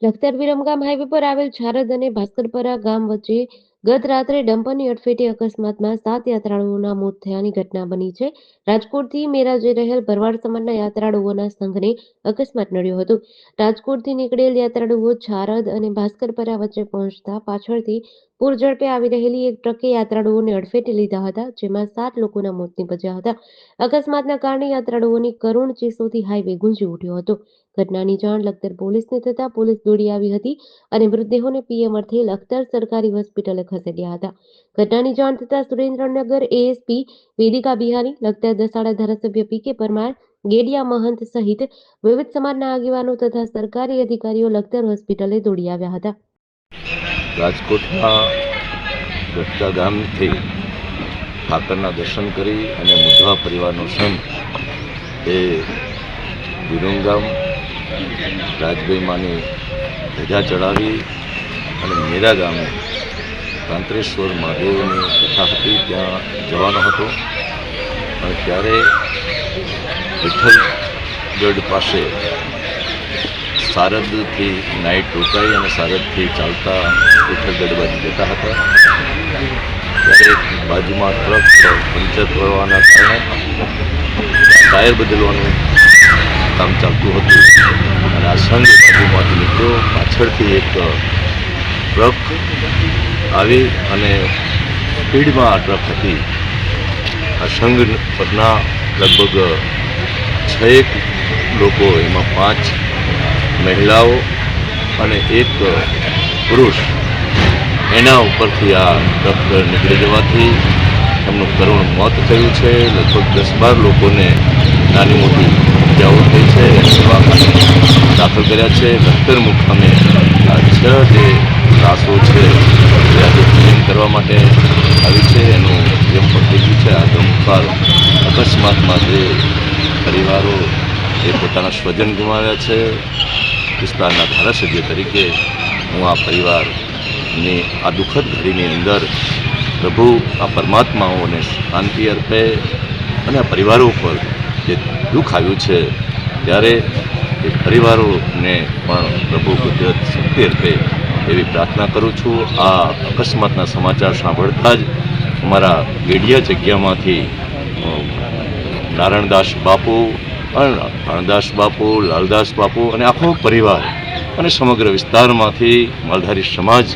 Lakhtar Viramgam highway પર આવેલ છારદ અને ભાસ્કરપરા ગામ વચ્ચે ગત રાત્રે ડમ્પરની અડફેટે અકસ્માતમાં 7 યાત્રાળુઓના મોત થયાની ઘટના બની છે. રાજકોટથી મેરા જઈ રહેલ ભરવાડ સમાજના યાત્રાળુઓના સંઘને અકસ્માત નડ્યો હતો. રાજકોટથી નીકળેલ યાત્રાળુઓ છારદ અને ભાસ્કરપરા વચ્ચે પહોંચતા પાછળથી પૂરઝડપે આવી રહેલી એક ટ્રકે યાત્રાળુઓને અડફેટે લીધા હતા, જેમાં 7 લોકોના મોત નીપજ્યા હતા. અકસ્માતના કારણે યાત્રાળુઓની કરુણ ચીસોથી હાઈવે ગુંજી ઉઠ્યો હતો. ઘટનાની જાણ લખતર પોલીસને થતા પોલીસ દોડી આવી હતી અને મૃતદેહોને પીએમ અર્થે લખતર સરકારી હોસ્પિટલે ખસેડ્યા હતા. ઘટનાની જાણ થતાં સુરેન્દ્રનગર એએસપી વેદિકા બિહારી, લખતર દસાડા ધારાસભ્ય પીકે પરમાર, ગેડિયા મહંત સહિત વિવિધ સમાજના આગેવાનો તથા સરકારી અધિકારીઓ લખતર હોસ્પિટલે દોડી આવ્યા હતા. રાજકોટના ગઢતા ગામથી ઠાકરના દર્શન કરી અને મુધવા પરિવારનો સંઘ એ વિરમગામ રાજભાઈ માની ધજા ચડાવી અને મેરા ગામે કાંતરેશ્વર મહાદેવની કથા હતી, ત્યાં જવાનો હતો. અને ત્યારે વિઠ્ઠલગઢ પાસે સારદથી નાઇટ રોકાઈ અને સારદથી ચાલતા વિઠ્ઠલગઢ બાજુ જતા હતા. ત્યારે બાજુમાં ટ્રક પંચર કરવાના કારણે ટાયર બદલવાનું કામ ચાલતું હતું અને આ સંઘ બાજુમાંથી નીકળ્યો. પાછળથી એક ટ્રક આવી અને સ્પીડમાં આ ટ્રક હતી. આ સંઘ પરના લગભગ 6 લોકો, એમાં 5 મહિલાઓ અને એક પુરુષ, એના ઉપરથી આ ટ્રક નીકળી જવાથી એમનું કરુણ મોત થયું છે. લગભગ 10-12 લોકોને નાની મોટી ઇજાઓ થઈ છે, દવાખાને દાખલ કર્યા છે. લખતર મુકામે આ 6 જે લાશો છે એ આજે ક્લીન કરવા માટે આવી છે. એનું જેમ પણ થઈ ગયું છે. આ ગમખ્વાર અકસ્માતમાં જે પરિવારો એ પોતાના સ્વજન ગુમાવ્યા છે, વિસ્તારના ધારાસભ્ય તરીકે હું આ પરિવારની આ દુઃખદ ઘડીની અંદર પ્રભુ આ પરમાત્માઓને શાંતિ અર્પે અને આ પરિવારો પર જે દુઃખ આવ્યું છે ત્યારે એ પરિવારોને પણ પ્રભુ કુદરત શક્તિ અર્પે એવી પ્રાર્થના કરું છું. આ અકસ્માતના સમાચાર સાંભળતા જ અમારા ગેડિયા જગ્યામાંથી નારાયણદાસ બાપુ, ભાણદાસ બાપુ, લાલદાસ બાપુ અને આખો પરિવાર અને સમગ્ર વિસ્તારમાંથી માલધારી સમાજ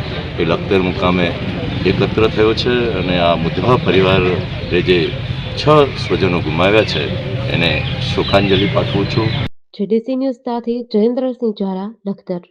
એ લખતર મુકામે એકત્ર થયો છે અને આ મુધવા પરિવારે જે 6 સ્વજનો ગુમાવ્યા છે એને શોકાંજલિ પાઠવું છું. જેડીસી ન્યૂઝ સાથે જયેન્દ્રસિંહ ઝાલા, લખતર.